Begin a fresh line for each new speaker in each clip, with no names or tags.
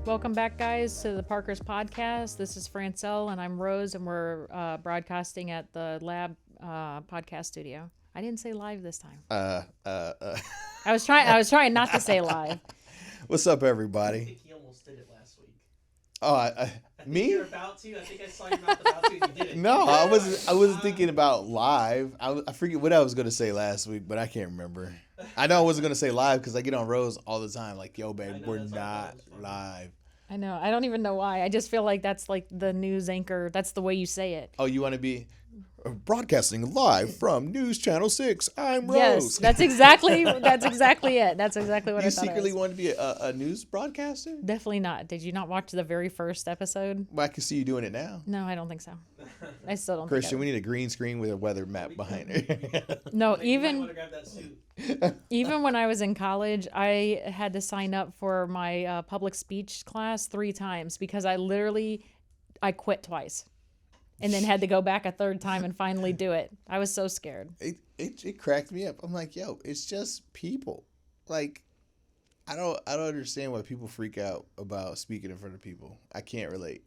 Welcome back, guys, to the Parker's podcast. This is Francel, and I'm Rose, and we're broadcasting at the Lab podcast studio. I didn't say live this time. I was trying not to say live.
What's up, everybody?
I think he almost did it last week.
Oh, me?
You're about to. I think I saw your mouth about to. You did it.
No, I wasn't thinking about live. I forget what I was gonna say last week, but I can't remember. I know I wasn't gonna say live because I get on Rose all the time. Like, yo, babe, we're not live.
I know. I don't even know why. I just feel like that's like the news anchor. That's the way you say it.
Oh, you want to be broadcasting live from News Channel 6? I'm Rose.
Yes, that's exactly it. That's exactly what I thought.
You secretly want to be a news broadcaster?
Definitely not. Did you not watch the very first episode?
Well, I can see you doing it now.
No, I don't think so. I still don't.
Christian, we need a green screen with a weather map behind it.
No,
You might want to grab that suit.
Even when I was in college, I had to sign up for my public speech class 3 times because I quit twice and then had to go back a third time and finally do it. I was so scared.
It cracked me up. I'm like, yo, it's just people. Like, I don't understand why people freak out about speaking in front of people. I can't relate.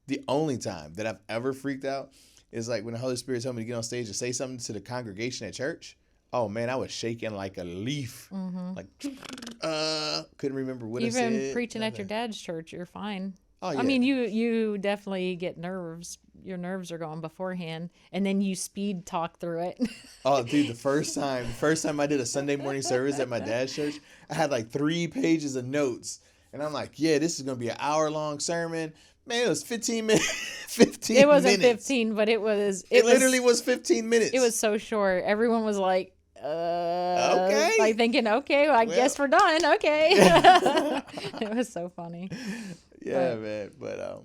The only time that I've ever freaked out is like when the Holy Spirit told me to get on stage and say something to the congregation at church. Oh man, I was shaking like a leaf. Mm-hmm. Like, couldn't remember what I said.
Even preaching at your dad's church, you're fine.
Oh, yeah.
I mean, you definitely get nerves. Your nerves are going beforehand, and then you speed talk through it.
Oh, dude, the first time I did a Sunday morning service at my dad's church, I had like 3 pages of notes, and I'm like, yeah, this is gonna be an hour-long sermon. Man, it was 15 minutes. 15
It wasn't
minutes.
15, but it
literally was 15 minutes.
It was so short. Everyone was like,
okay.
Like thinking, okay, well, I guess we're done. Okay. It was so funny.
Yeah, man. But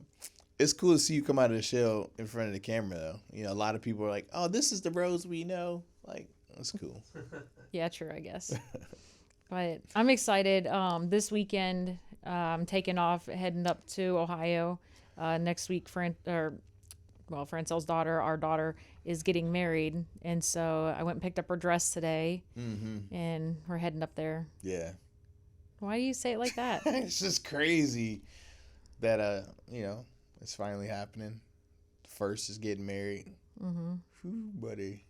it's cool to see you come out of the shell in front of the camera, though. You know, a lot of people are like, oh, this is the Rose we know. Like, that's cool.
Yeah, true, I guess. But I'm excited. This weekend, I'm taking off, heading up to Ohio. Next week, Francel's daughter, our daughter, is getting married. And so I went and picked up her dress today. Mm-hmm. And we're heading up there.
Yeah.
Why do you say it like that?
It's just crazy that, it's finally happening. First is getting married. Mm-hmm. Whew, buddy.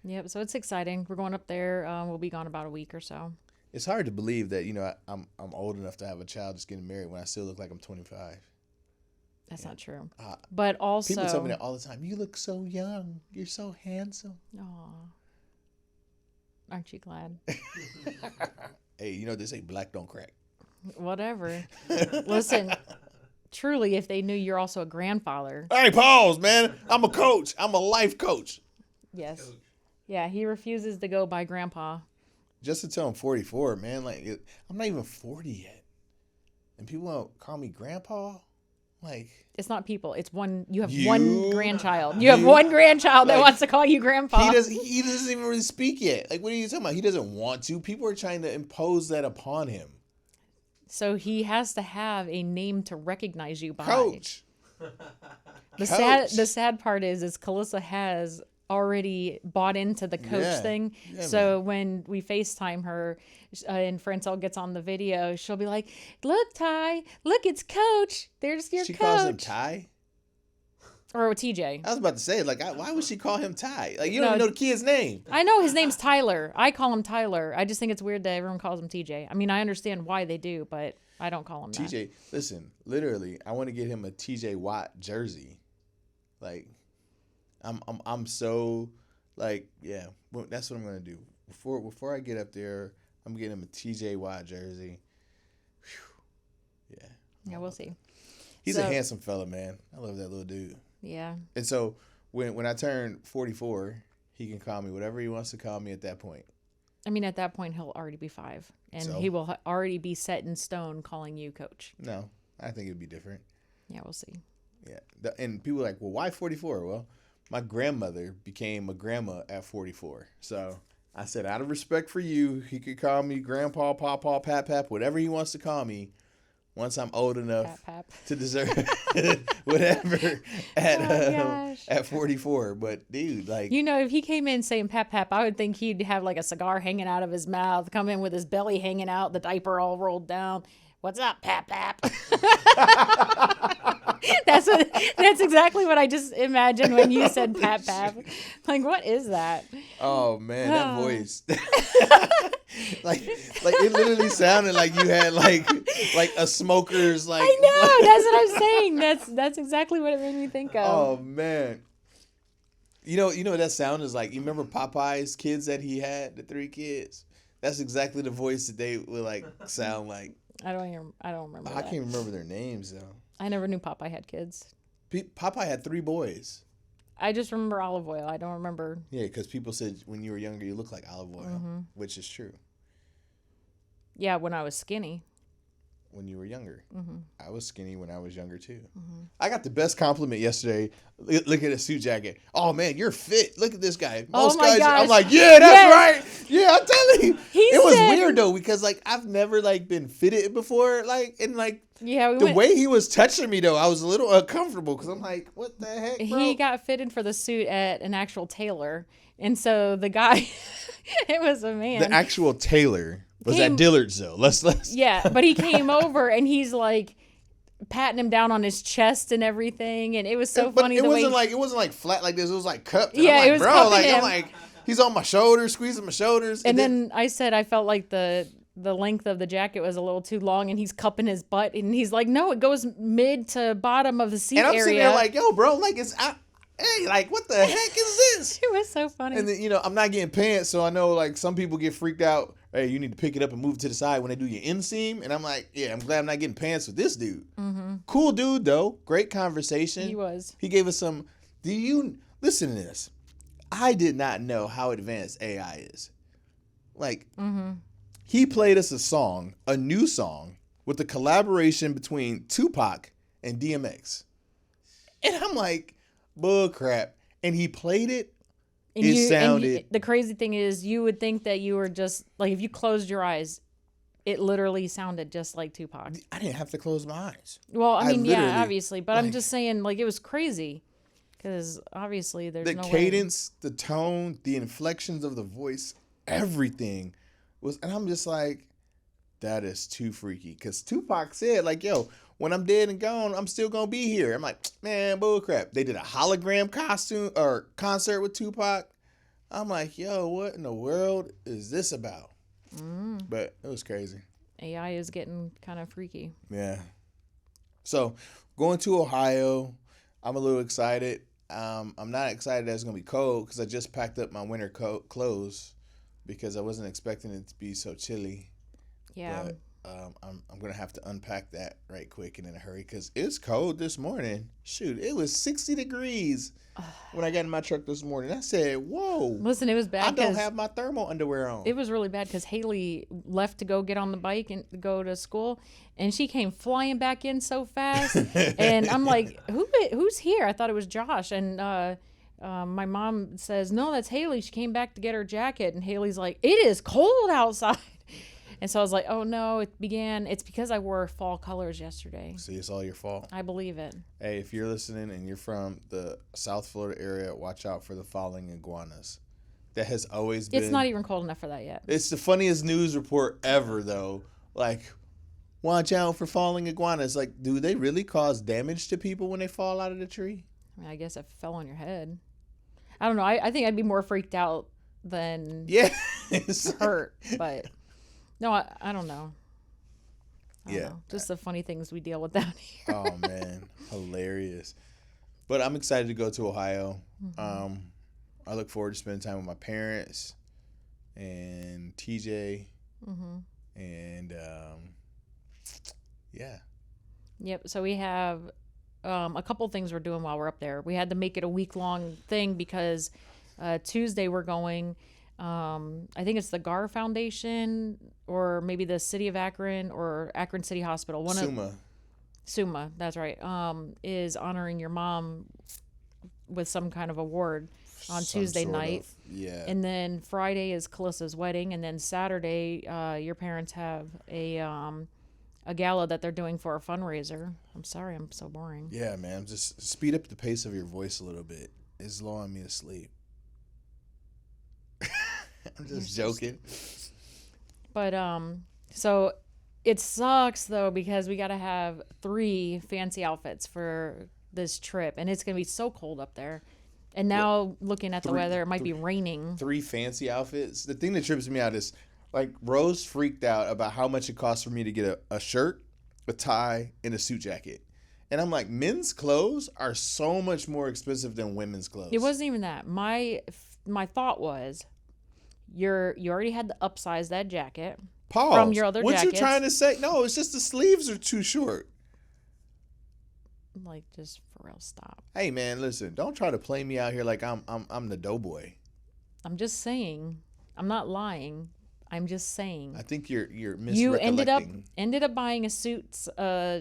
Yep, so it's exciting. We're going up there. We'll be gone about a week or so.
It's hard to believe that, I'm old enough to have a child just getting married when I still look like I'm 25.
That's not true. But also...
People tell me that all the time. You look so young. You're so handsome.
Aw. Aren't you glad?
Hey, they say black don't crack.
Whatever. Listen, truly, if they knew you're also a grandfather...
Hey, pause, man. I'm a coach. I'm a life coach.
Yes. Coach. Yeah, he refuses to go by grandpa.
Just until I'm 44, man. Like, I'm not even 40 yet. And people don't call me grandpa? Like,
it's not people. It's one. You have one grandchild. You have one grandchild that wants to call you grandpa.
He doesn't even really speak yet. Like, what are you talking about? He doesn't want to. People are trying to impose that upon him.
So he has to have a name to recognize you by.
Coach.
The sad part is Calissa has already bought into the coach thing. Yeah, so man. When we FaceTime her and Francel gets on the video, she'll be like, look, Ty, look, it's Coach. There's your coach. She calls him
Ty?
Or TJ.
I was about to say, like, why would she call him Ty? Like, you don't even know the kid's name.
I know his name's Tyler. I call him Tyler. I just think it's weird that everyone calls him TJ. I mean, I understand why they do, but I don't call him
TJ.
that.
Listen, literally, I want to get him a TJ Watt jersey. Like, I'm so, like, yeah, well, that's what I'm going to do. Before I get up there, I'm getting him a TJ Watt jersey. Whew. Yeah.
Yeah, we'll see.
He's a handsome fella, man. I love that little dude.
Yeah.
And so when I turn 44, he can call me whatever he wants to call me at that point.
I mean, at that point, he'll already be 5. And he will already be set in stone calling you Coach.
No, I think it'd be different.
Yeah, we'll see.
Yeah. And people are like, well, why 44? Well, my grandmother became a grandma at 44. So I said, out of respect for you, he could call me Grandpa, Pawpaw, Pap, whatever he wants to call me. once I'm old enough
Pap.
to deserve whatever
gosh.
at 44. But dude, like,
You know, if he came in saying pap pap, I would think he'd have like a cigar hanging out of his mouth, come in with his belly hanging out, the diaper all rolled down. What's up, pap pap? That's exactly what I just imagined when you said pap pap. Like, what is that?
oh man, that voice. like it literally sounded like you had like a smoker's like.
I know. That's what I'm saying. That's exactly what it made me think of.
Oh man. You know what that sound is like? You remember Popeye's kids that he had, the 3 kids? That's exactly the voice that they would like sound like.
I don't remember.
I can't remember their names though.
I never knew Popeye had kids.
Popeye had 3 boys.
I just remember olive oil. I don't remember.
Yeah, because people said when you were younger you looked like olive oil, which is true.
Yeah, when I was skinny.
When you were younger. I was skinny when I was younger too. I got the best compliment yesterday. Look at the suit jacket. Oh man, you're fit. Look at this guy. Most
my
guys,
gosh.
I'm like, yeah, that's
Yes.
right. Yeah, I'm telling you.
He
It was
said-
weird though because like I've never like been fitted before. Like and like
Yeah,
the way he was touching me though, I was a little uncomfortable because I'm like, what the heck, bro?
He got fitted for the suit at an actual tailor, and so the guy, it was a man.
The actual tailor was
Came-
at Dillard's though. Let's.
Yeah, but he came over and he's like patting him down on his chest and everything, and it was so
But
funny.
it
the
wasn't
way
like it wasn't like flat like this. It was like cupped. And
Yeah,
I'm like,
it was
bro,
cupping
like
him.
I'm like he's on my shoulders, squeezing my shoulders,
and then I said I felt like the length of the jacket was a little too long, and he's cupping his butt, and he's like, no, it goes mid to bottom of the seat
and I'm
area.
sitting there like, yo, bro, like hey, like what the heck is this?
It was so funny.
And then I'm not getting pants, so I know like some people get freaked out. Hey, you need to pick it up and move it to the side when they do your inseam. And I'm like, yeah, I'm glad I'm not getting pants with this dude. Cool dude though, great conversation.
He was.
He gave us some. Do you listen to this? I did not know how advanced AI is. Like, he played us a new song with the collaboration between Tupac and DMX. And I'm like, bull crap. And he played it.
And
It sounded.
the crazy thing is, you would think that you were just like, if you closed your eyes, it literally sounded just like Tupac.
I didn't have to close my eyes.
Well, I mean,
literally,
yeah, obviously, but I'm
like-
just saying, like, it was crazy because obviously there's
The
no
cadence, the tone, the inflections of the voice, everything was. And I'm just like, that is too freaky. Because Tupac said, like, yo, when I'm dead and gone, I'm still going to be here. I'm like, man, bullcrap. They did a hologram costume or concert with Tupac. I'm like, yo, what in the world is this about? But it was crazy.
AI is getting kind of freaky.
Yeah. So going to Ohio, I'm a little excited. I'm not excited that it's going to be cold because I just packed up my winter clothes because I wasn't expecting it to be so chilly.
Yeah.
But I'm going to have to unpack that right quick and in a hurry because it's cold this morning. Shoot, it was 60 degrees when I got in my truck this morning. I said, whoa.
Listen, it was
I
bad
don't
'cause
have my thermal underwear on.
it was really bad because Haley left to go get on the bike and go to school, and she came flying back in so fast. And I'm like, who's here? I thought it was Josh. And my mom says, no, that's Haley. She came back to get her jacket. And Haley's like, it is cold outside. And so I was like, oh no, it's because I wore fall colors yesterday.
See, it's all your fault.
I believe it.
Hey, if you're listening and you're from the South Florida area, watch out for the falling iguanas. That has always been.
It's not even cold enough for that yet.
It's the funniest news report ever, though. Like, watch out for falling iguanas. Like, do they really cause damage to people when they fall out of the tree?
I mean, I guess it fell on your head. I don't know. I think I'd be more freaked out than
Yeah.
hurt, but no, I don't know. I don't
Yeah.
know. Just the funny things we deal with down here.
Oh man, hilarious. But I'm excited to go to Ohio. I look forward to spending time with my parents and TJ, and yeah.
Yep. So we have a couple things we're doing while we're up there. We had to make it a week-long thing because Tuesday we're going. I think it's the GAR Foundation or maybe the City of Akron or Akron City Hospital. Summa, that's right. Is honoring your mom with some kind of award on
Some
Tuesday
sort
night.
of, yeah.
And then Friday is Kalissa's wedding, and then Saturday, your parents have a a gala that they're doing for a fundraiser. I'm sorry, I'm so boring.
Yeah, man. Just speed up the pace of your voice a little bit. It's lulling me to sleep. I'm just joking.
But so it sucks though because we got to have 3 fancy outfits for this trip, and it's gonna be so cold up there. And now looking at the weather, it might be raining.
3 fancy outfits. The thing that trips me out is like Rose freaked out about how much it costs for me to get a shirt, a tie, and a suit jacket. And I'm like, men's clothes are so much more expensive than women's clothes.
It wasn't even that. My thought was, you already had to upsize that jacket.
Pause.
From your other
what
jackets.
you trying to say? No, it's just the sleeves are too short.
Like, just for real, stop.
Hey man, listen, don't try to play me out here like I'm the doughboy.
I'm just saying. I'm not lying. I'm just saying.
I think you're misrecollecting.
You ended up buying a suit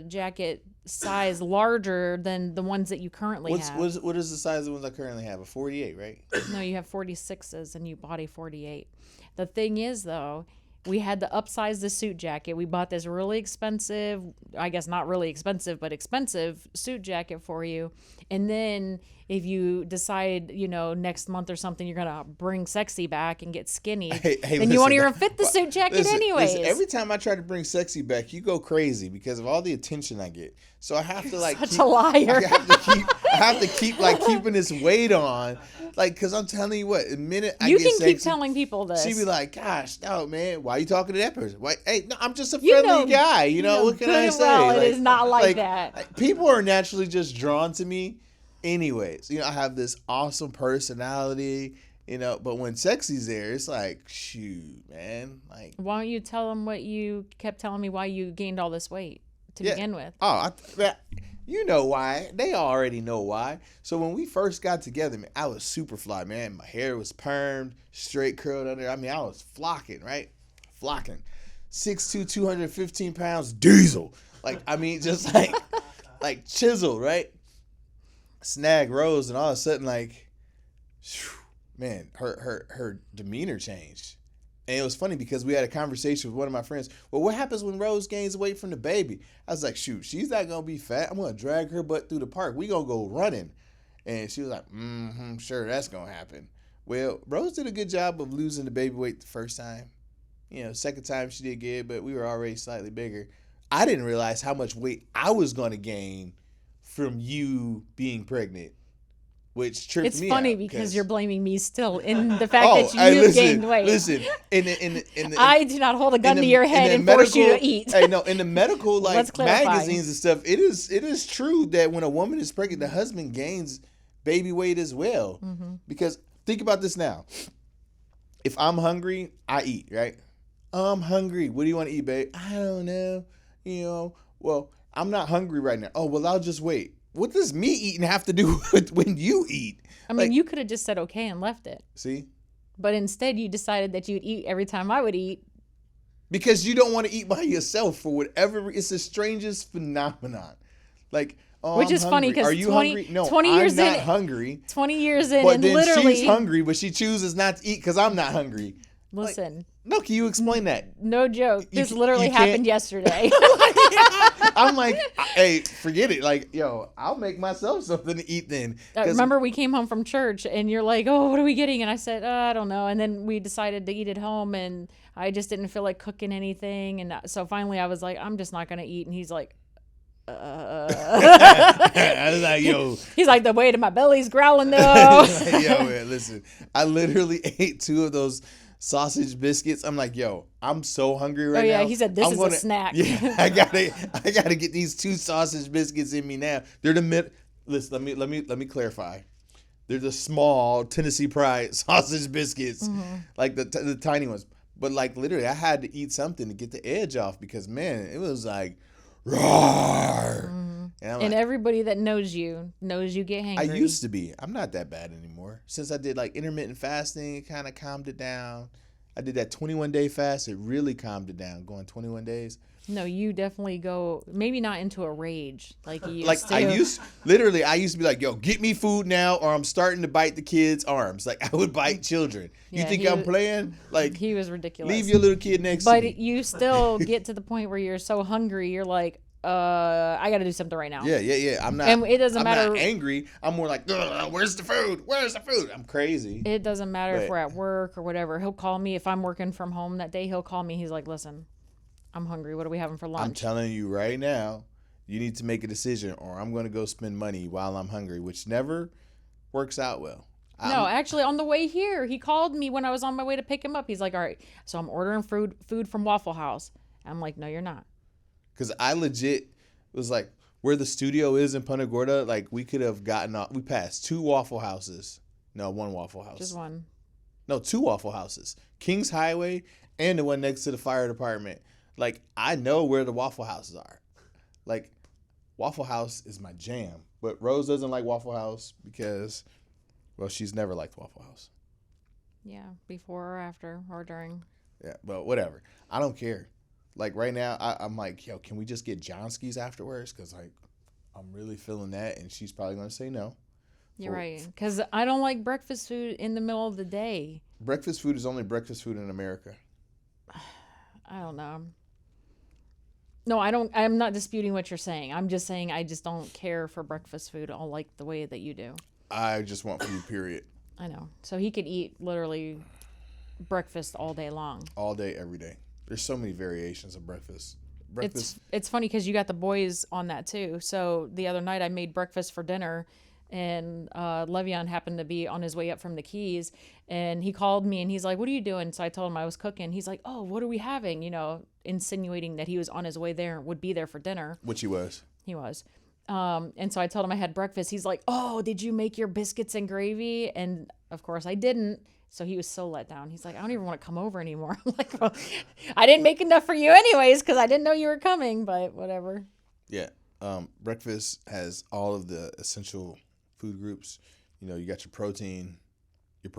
jacket size larger than the ones that you currently have.
What is the size of the ones I currently have? A 48, right?
No, you have 46s and you bought a 48. The thing is, though, we had to upsize the suit jacket. We bought this really expensive, I guess not really expensive, but expensive suit jacket for you. And then if you decide, next month or something, you're going to bring sexy back and get skinny, then you won't even fit the suit jacket anyways.
Listen, every time I try to bring sexy back, you go crazy because of all the attention I get. So I have to
a liar.
I have to keep keeping this weight on. Because I'm telling you what, the minute I get sexy,
keep telling people this.
She be like, gosh, no, man, why are you talking to that person? Why? Hey, no, I'm just a friendly guy. What can I say?
Well, it is not like that.
People are naturally just drawn to me anyways. I have this awesome personality, but when sexy's there, it's like, shoot, man.
Why don't you tell them what you kept telling me why you gained all this weight to begin with?
Oh, you know why. They already know why. So when we first got together, man, I was super fly, man. My hair was permed, straight curled under. I mean, I was flocking, right? Flocking. 6'2", 215 pounds, diesel. Just like chisel, right? Snag Rose, and all of a sudden, man, her demeanor changed. And it was funny because we had a conversation with one of my friends. Well, what happens when Rose gains weight from the baby? I was like, shoot, she's not going to be fat. I'm going to drag her butt through the park. We going to go running. And she was like, sure, that's going to happen. Well, Rose did a good job of losing the baby weight the first time. Second time she did good, but we were already slightly bigger. I didn't realize how much weight I was going to gain from you being pregnant. Which tripped me out.
It's funny because you're blaming me still in the fact that you gained weight.
Listen,
I do not hold a gun to your head and force you to eat.
Hey, no, in the medical magazines and stuff, it is true that when a woman is pregnant, the husband gains baby weight as well. Mm-hmm. Because think about this now. If I'm hungry, I eat, right? I'm hungry. What do you want to eat, babe? I don't know. Well, I'm not hungry right now. Oh, well, I'll just wait. What does me eating have to do with when you eat?
I mean, you could have just said okay and left it.
See?
But instead, you decided that you'd eat every time I would eat.
Because you don't want to eat by yourself for whatever. It's the strangest phenomenon.
Which
I'm
is funny
hungry.
because
Are you hungry? No,
20 years
I'm not hungry.
20 years in,
but
and
then
literally,
she's hungry, but she chooses not to eat because I'm not hungry.
Listen.
No, can you explain that?
No joke. This literally happened yesterday.
I'm like, hey, forget it. I'll make myself something to eat then.
Remember, we came home from church and you're like, oh, what are we getting? And I said, I don't know. And then we decided to eat at home and I just didn't feel like cooking anything. And so finally I was like, I'm just not going to eat. And he's like,
I was like, yo.
He's like, the weight of my belly's growling though.
Yo, man, listen. I literally ate 2 of those sausage biscuits. I'm like, yo, I'm so hungry right now.
Oh yeah, he said this is a snack.
Yeah, I gotta get these 2 sausage biscuits in me now. They're the mid. Listen, let me clarify. They're the small Tennessee Pride sausage biscuits, like the tiny ones. But literally, I had to eat something to get the edge off because man, it was like, roar.
And everybody that knows you get hangry.
I used to be. I'm not that bad anymore. Since I did intermittent fasting, it kind of calmed it down. I did that 21-day fast. It really calmed it down. Going 21 days.
No, you definitely go, maybe not into a rage like you used
Like
to.
I used to be like, yo, get me food now, or I'm starting to bite the kids' arms. Like I would bite children. You
Yeah,
think
he
I'm
was-
playing? Like
He was ridiculous.
leave your little kid next to
But
me.
you still get to the point where you're so hungry, you're like, I got to do something right now.
Yeah. I'm not.
And it doesn't
I'm
matter.
not angry. I'm more like, where's the food? Where's the food? I'm crazy.
It doesn't matter if
But-
we're at work or whatever. He'll call me if I'm working from home that day. He'll call me. He's like, "Listen, I'm hungry. What are we having for
I'm
lunch?"
telling you right now, you need to make a decision, or I'm going to go spend money while I'm hungry, which never works out well.
No, actually, on the way here, he called me when I was on my way to pick him up. He's like, "All right, so I'm ordering food from Waffle House." I'm like, "No, you're not."
Because I legit was like, where the studio is in Punta Gorda, like we could have gotten off. We passed 2 Waffle Houses. No, 1 Waffle House.
Just one.
No, 2 Waffle Houses. Kings Highway and the one next to the fire department. Like, I know where the Waffle Houses are. Like, Waffle House is my jam. But Rose doesn't like Waffle House because, well, she's never liked Waffle House.
Yeah, before or after or during.
Yeah, but whatever. I don't care. Like, right now, I'm like, yo, can we just get Johnski's afterwards? Because, like, I'm really feeling that, and she's probably going to say no.
You're right, because I don't like breakfast food in the middle of the day.
Breakfast food is only breakfast food in America.
I don't know. No, I don't. I'm not disputing what you're saying. I'm just saying I just don't care for breakfast food all like the way that you do. I
just want food, period.
I know. So he could eat literally breakfast all day long.
All day, every day. There's so many variations of breakfast.
It's funny because you got the boys on that too. So the other night I made breakfast for dinner, and Le'Veon happened to be on his way up from the Keys, and he called me and he's like, "What are you doing?" So I told him I was cooking. He's like, "Oh, what are we having?" You know, insinuating that he was on his way there and would be there for dinner.
Which he was.
He was. And so I told him I had breakfast. He's like, "Oh, did you make your biscuits and gravy?" And of course I didn't. So he was so let down. He's like, "I don't even want to come over anymore." I'm like, "Well, I didn't make enough for you anyways because I didn't know you were coming, but whatever."
Yeah. Breakfast has all of the essential food groups. You know, you got your protein, and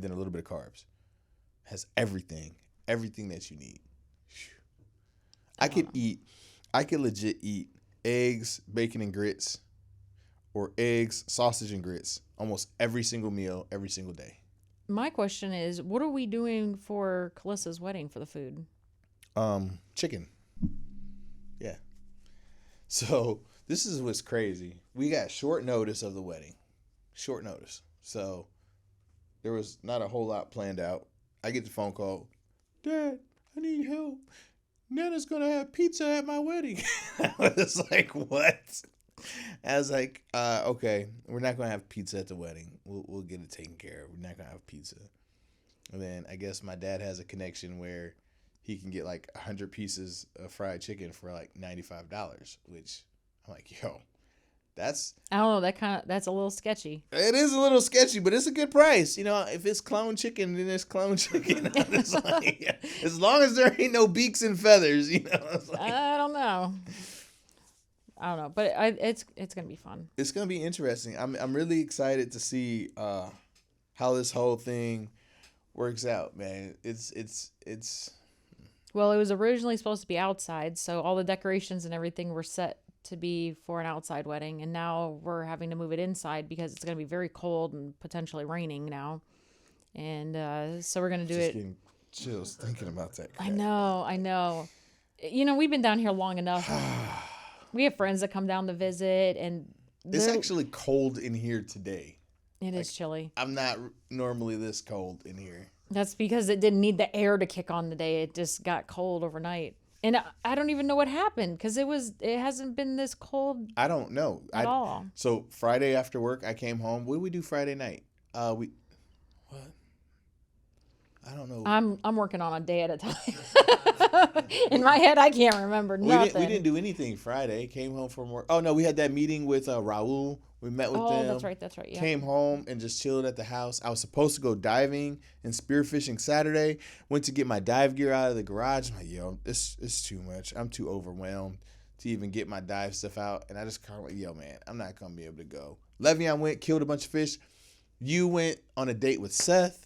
then a little bit of carbs. Has everything that you need. I could legit eat eggs, bacon, and grits, or eggs, sausage, and grits almost every single meal, every single day.
My question is, what are we doing for Kalissa's wedding for the food?
Chicken. Yeah. So this is what's crazy. We got short notice of the wedding. Short notice. So there was not a whole lot planned out. I get the phone call. "Dad, I need help. Nana's going to have pizza at my wedding." I was like, what? I was like, okay, we're not going to have pizza at the wedding. We'll get it taken care of. We're not going to have pizza. And then I guess my dad has a connection where he can get like 100 pieces of fried chicken for like $95, which I'm like, yo,
I don't know, that's a little sketchy.
it is a little sketchy, but it's a good price. You know, if it's clone chicken, then it's clone chicken. I'm just like, as long as there ain't no beaks and feathers, you know. It's like,
I don't know, but it's gonna be fun.
it's gonna be interesting. I'm really excited to see how this whole thing works out, man. It's
Well, it was originally supposed to be outside, so all the decorations and everything were set to be for an outside wedding, and now we're having to move it inside because it's going to be very cold and potentially raining now. And so we're going to do
just
it.
getting chills thinking about that.
I know. You know, we've been down here long enough. We have friends that come down to visit, and
It's actually cold in here today.
it is chilly.
I'm not normally this cold in here.
That's because it didn't need the air to kick on today. It just got cold overnight. And I don't even know what happened because it hasn't been this cold
I don't know
at all.
So Friday after work, I came home. What did we do Friday night? What? I don't know.
I'm working on a day at a time. In my head, I can't remember nothing.
We didn't do anything Friday. Came home from work. Oh no, we had that meeting with Raul. We met with them.
Oh, that's right. Yeah.
Came home and just chilled at the house. I was supposed to go diving and spearfishing Saturday. Went to get my dive gear out of the garage. I'm like, yo, it's too much. I'm too overwhelmed to even get my dive stuff out. And I just kind of like, yo, man, I'm not gonna be able to go. Le'Veon went, killed a bunch of fish. You went on a date with Seth.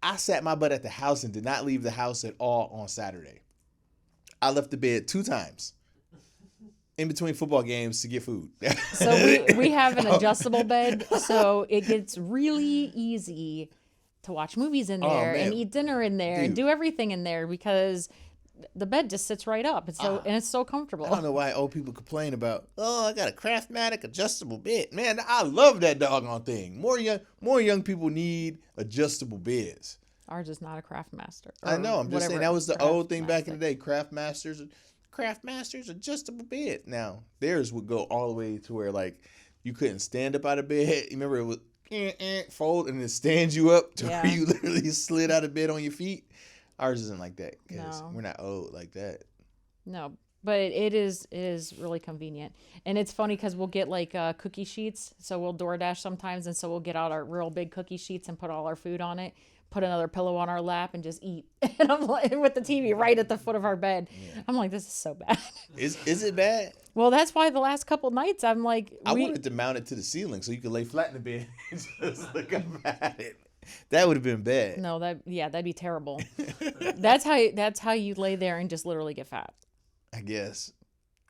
I sat my butt at the house and did not leave the house at all on Saturday. I left the bed 2 times in between football games to get food.
So we have an adjustable bed, so it gets really easy to watch movies in there and eat dinner in there and do everything in there because the bed just sits right up. It's so and it's so comfortable.
I don't know why old people complain about, I got a Craftmatic adjustable bed. Man, I love that doggone thing. More young people need adjustable beds.
Ours is not a Craftmaster.
I know. I'm just saying that was the old thing back in the day. Craftmasters adjustable bed. Now theirs would go all the way to where like you couldn't stand up out of bed. You remember it would fold and it stands you up to where you literally slid out of bed on your feet. Ours isn't like that because we're not old like that.
No, but it is really convenient. And it's funny because we'll get like cookie sheets. So we'll DoorDash sometimes. And so we'll get out our real big cookie sheets and put all our food on it, put another pillow on our lap and just eat. And I'm like, with the TV right at the foot of our bed. Yeah. I'm like, this is so bad.
Is it bad?
Well, that's why the last couple nights I'm like,
I wanted to mount it to the ceiling so you could lay flat in the bed and just look up at it. That would have been bad.
No, that'd be terrible. That's how you lay there and just literally get fat.
I guess.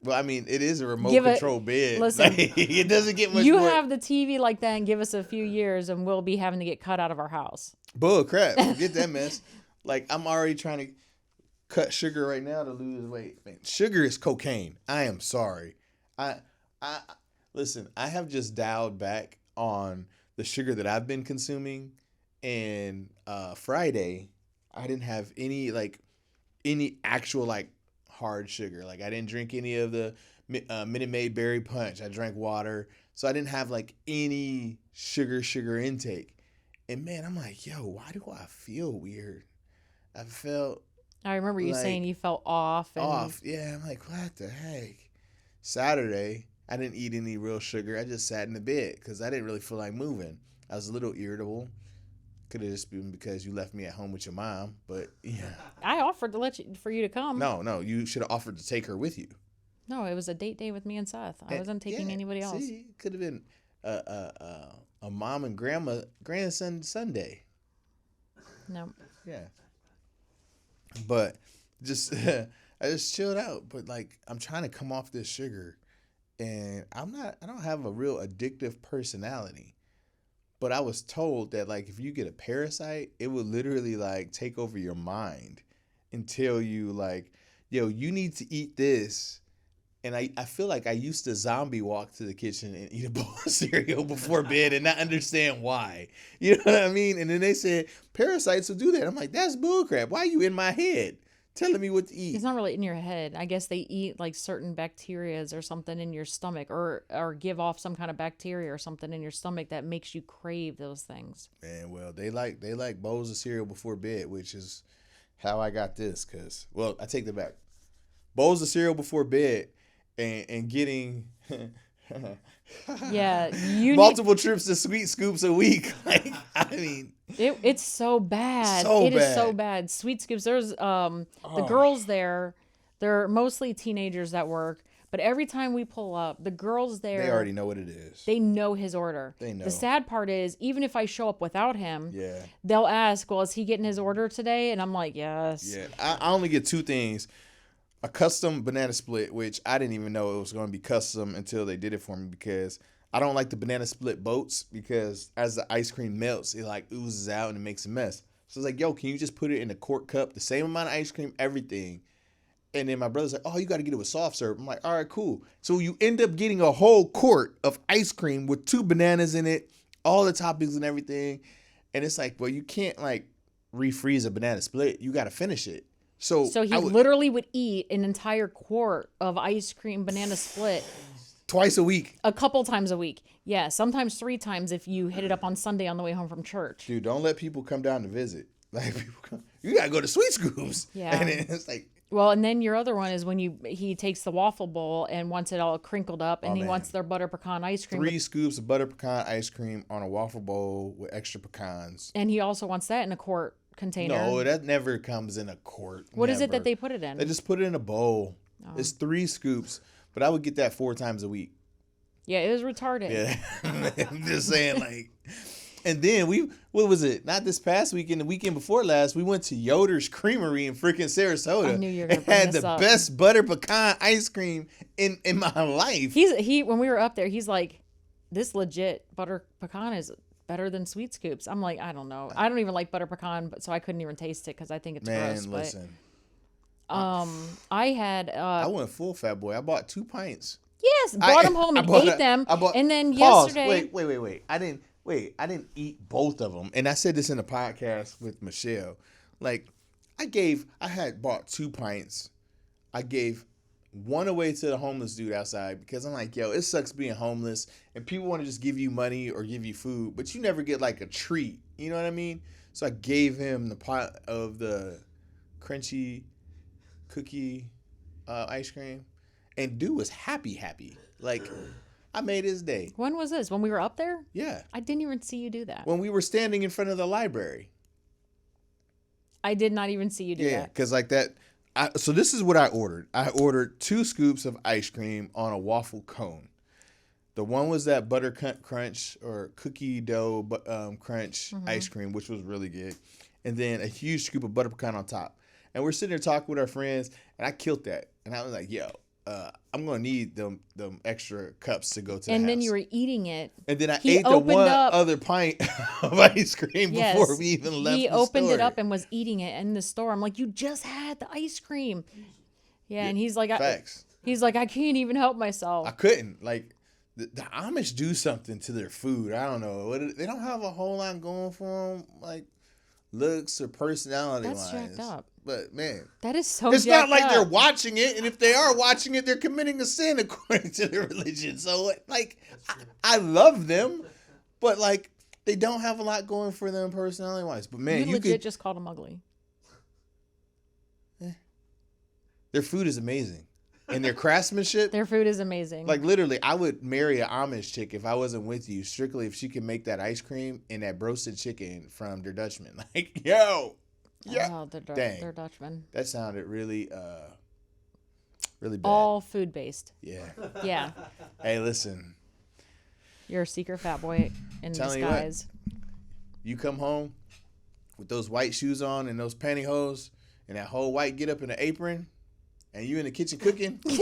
Well, I mean, it is a remote control bed.
Listen,
like, it doesn't get much
you
more.
have the TV like that and give us a few years and we'll be having to get cut out of our house.
Bull crap. Forget that mess. Like, I'm already trying to cut sugar right now to lose weight. Man, sugar is cocaine. I am sorry. Listen, I have just dialed back on the sugar that I've been consuming. And Friday, I didn't have any actual like hard sugar. Like I didn't drink any of the Minute Maid Berry Punch. I drank water, so I didn't have like any sugar intake. And man, I'm like, yo, why do I feel weird?
I remember you saying you felt off.
Yeah. I'm like, what the heck? Saturday, I didn't eat any real sugar. I just sat in the bed because I didn't really feel like moving. I was a little irritable. Could have just been because you left me at home with your mom, but yeah.
I offered for you to come.
No, you should have offered to take her with you.
No, it was a date day with me and Seth. I wasn't taking anybody else.
See, it could have been a mom and grandson Sunday.
No.
Yeah. But I just chilled out. But like I'm trying to come off this sugar, and I don't have a real addictive personality. But I was told that, like, if you get a parasite, it will literally, like, take over your mind and tell you, like, yo, you need to eat this. And I feel like I used to zombie walk to the kitchen and eat a bowl of cereal before bed and not understand why. You know what I mean? And then they said, parasites will do that. I'm like, that's bullcrap. Why are you in my head telling me what to eat?
It's not really in your head. I guess they eat like certain bacterias or something in your stomach or give off some kind of bacteria or something in your stomach that makes you crave those things.
Man, well, they like bowls of cereal before bed, which is how I got this. Cause, well, I take that back. Bowls of cereal before bed and getting multiple trips to Sweet Scoops a week. Like, I mean,
it's so bad. It is so bad. Sweet Scoops. There's the girls there. They're mostly teenagers that work. But every time we pull up, the girls there,
they already know what it is.
They know his order.
They know.
The sad part is, even if I show up without him, they'll ask, well, is he getting his order today? And I'm like, yes.
Yeah, I only get 2 things. A custom banana split, which I didn't even know it was going to be custom until they did it for me because I don't like the banana split boats because as the ice cream melts, it like oozes out and it makes a mess. So it's like, yo, can you just put it in a quart cup, the same amount of ice cream, everything? And then my brother's like, oh, you got to get it with soft serve. I'm like, all right, cool. So you end up getting a whole quart of ice cream with 2 bananas in it, all the toppings and everything. And it's like, well, you can't like refreeze a banana split. You got to finish it. So
he literally would eat an entire quart of ice cream banana split
twice a week,
a couple times a week. Yeah, sometimes 3 times if you hit it up on Sunday on the way home from church.
Dude, don't let people come down to visit. Like you gotta go to Sweet Scoops.
Yeah,
and it's like.
Well, and then your other one is when he takes the waffle bowl and wants it all crinkled up, and he wants their butter pecan ice cream.
3 scoops of butter pecan ice cream on a waffle bowl with extra pecans.
And he also wants that in a quart container.
No, that never comes in a quart.
What is it that they put it in?
They just put it in a bowl. Oh. It's 3 scoops, but I would get that 4 times a week.
Yeah, it was retarded.
Yeah, I'm just saying, like, And then what was it? Not this past weekend, the weekend before last, we went to Yoder's Creamery in freaking Sarasota.
I knew you were gonna
and
bring
had
this
the
up.
best butter pecan ice cream in my life.
When we were up there, he's like, this legit butter pecan is better than Sweet Scoops. I'm like, I don't know. I don't even like butter pecan, but so I couldn't even taste it because I think it's gross.
Man, listen.
I had
I went full fat boy. I bought 2 pints.
yes, brought them home and ate them. And then
Pause.
yesterday,
Wait. I didn't eat both of them. And I said this in a podcast with Michelle. Like, I had bought 2 pints. I gave one away to the homeless dude outside because I'm like, yo, it sucks being homeless and people want to just give you money or give you food, but you never get like a treat. You know what I mean? So I gave him the pot of the crunchy cookie ice cream, and dude was happy. Like, I made his day.
when was this? When we were up there?
Yeah.
I didn't even see you do that.
When we were standing in front of the library.
I did not even see you do
Yeah,
that.
because like that. So this is what I ordered. I ordered 2 scoops of ice cream on a waffle cone. The one was that butter crunch or cookie dough crunch ice cream, which was really good. And then a huge scoop of butter pecan on top. And we're sitting there talking with our friends, and I killed that. And I was like, yo, I'm going to need them extra cups to go to the house.
And then you were eating it.
And then I
He
ate the
opened
one
up-
other pint of ice cream before we even left
He
the
opened
store.
it up and was eating it in the store. I'm like, you just had the ice cream. Yeah, and he's like,
Facts.
I can't even help myself.
I couldn't. Like, the Amish do something to their food. I don't know. They don't have a whole lot going for them, like looks or personality
That's
wise.
jacked up.
But man,
That is so
it's not
jacked
like they're
up.
watching it, and if they are watching it, they're committing a sin according to their religion. So, like, I love them, but like, they don't have a lot going for them personality wise. But man,
You
you
legit
could.
just called him ugly.
Their food is amazing, and their craftsmanship.
Their food is amazing.
Like, literally, I would marry an Amish chick if I wasn't with you, strictly if she could make that ice cream and that roasted chicken from Der Dutchman. Like, yo, yeah.
Oh, they're
Dang.
Dutchmen.
That sounded really bad.
All food based.
Yeah.
Yeah.
Hey, listen,
You're a secret fat boy in
Telling you what.
disguise.
you come home with those white shoes on and those pantyhose and that whole white get up in the apron, and you in the kitchen cooking. Woo,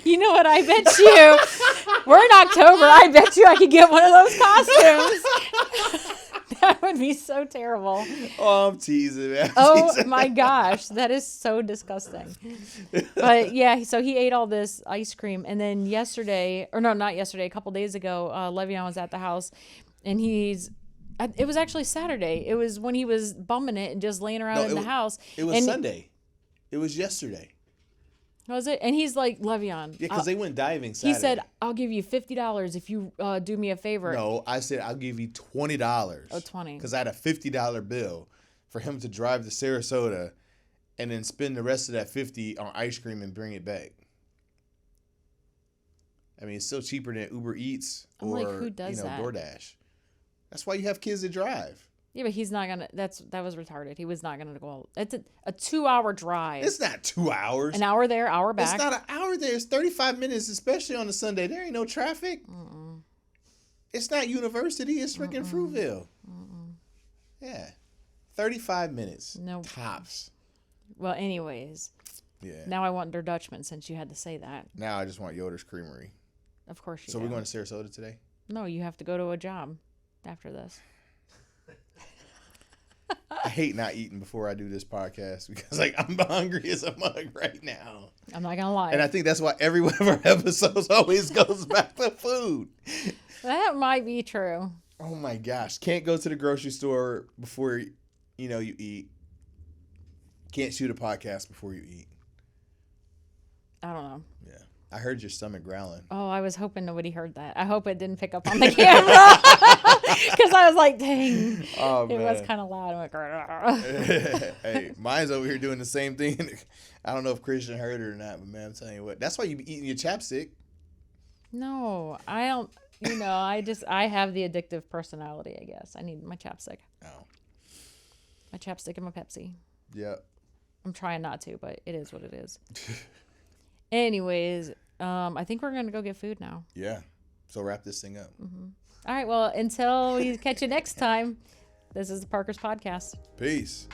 You know what? I bet you. We're in October. I bet you I could get one of those costumes. That would be so terrible.
Oh, I'm teasing, man.
Oh my gosh, that is so disgusting. But yeah, so he ate all this ice cream, and then yesterday, or no, not yesterday, a couple days ago, Le'Veon was at the house, and it was actually Saturday. It was when he was bumming it and just laying around in the house.
It was
and,
Sunday. It was yesterday.
Was it? And he's like, Le'Veon.
Yeah, because they went diving Saturday.
He said, I'll give you $50 if you do me a favor.
No, I said I'll give you $20.
Oh, 20.
Because I had a $50 bill for him to drive to Sarasota and then spend the rest of that $50 on ice cream and bring it back. I mean, it's still cheaper than Uber Eats
I'm
or
like, who does that?
DoorDash. That's why you have kids that drive.
Yeah, but he's not gonna. That was retarded. He was not gonna go. It's a 2-hour drive.
It's not 2 hours.
An hour there, hour back.
It's not an hour there. It's 35 minutes, especially on a Sunday. There ain't no traffic. It's not University. It's freaking Fruitville. Yeah. 35 minutes.
No.
Tops.
Well, anyways,
Yeah.
now I want Der Dutchman since you had to say that.
Now I just want Yoder's Creamery.
Of course you
So
do.
we're going to Sarasota today?
No, you have to go to a job after this.
I hate not eating before I do this podcast because like I'm hungry as a mug right now.
I'm not gonna lie.
And I think that's why every one of our episodes always goes back to food.
That might be true.
Oh my gosh. Can't go to the grocery store before you eat. Can't shoot a podcast before you eat.
I don't know.
Yeah. I heard your stomach growling.
Oh, I was hoping nobody heard that. I hope it didn't pick up on the camera because I was like, dang,
Oh,
it
man.
was kind of loud. I'm like,
Hey, mine's over here doing the same thing. I don't know if Christian heard it or not, but man, I'm telling you what. That's why you be eating your chapstick.
no, I don't. I have the addictive personality. I guess I need my chapstick,
Oh.
my chapstick and my Pepsi.
Yeah.
I'm trying not to, but it is what it is. Anyways, I think we're gonna go get food now.
Yeah. So wrap this thing up.
All right. Well, until we catch you next time, this is the Parker's Podcast.
Peace.